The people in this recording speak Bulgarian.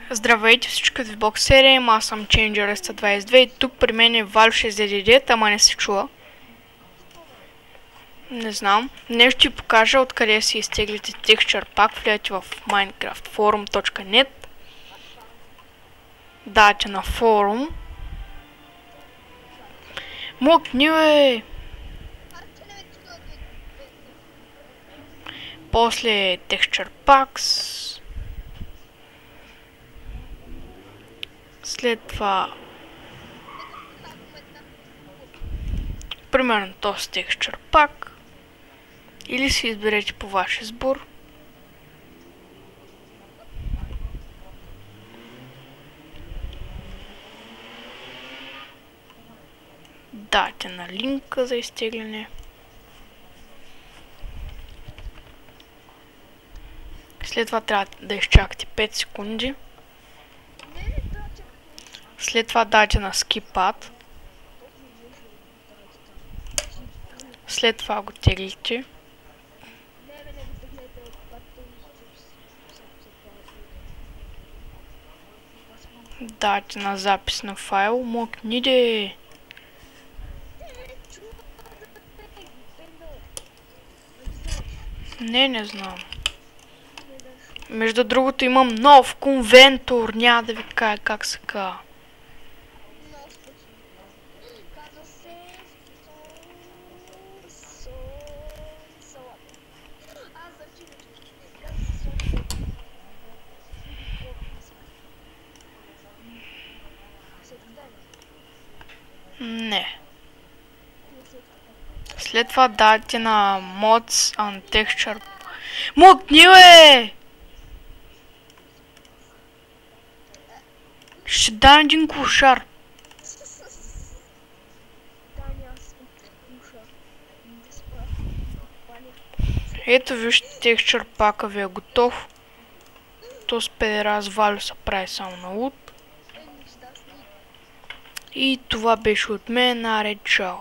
Здравейте всички от VBOX серия, аз съм Changerista22 и тук при мен е Val6DDD, ама не се чува. Не знам. Днес ще покажа откъде си изтеглите Texture Pack, влияйте в minecraftforum.net. Дайте на форум. Мокни бе! После Texture Packs. След това примерно този Texture Pack. Или си изберете по ваш избор. Дайте на линка за изтегляне. След това трябва да изчакате 5 секунди. След това дайте на Skip Ad. След това го теглите. Дайте на запис на файл. Мокни де! Не знам. Между другото имам нов конвентор. Няма да ви кажа как се казва. Не. След това дайте на Mods and Texture. Мокни бе! Ще дам един кошар. Ето вижте, Texture Pack ви е готов. То с педераз Валю се прави само на лут. И това беше от мен. Наред, чао.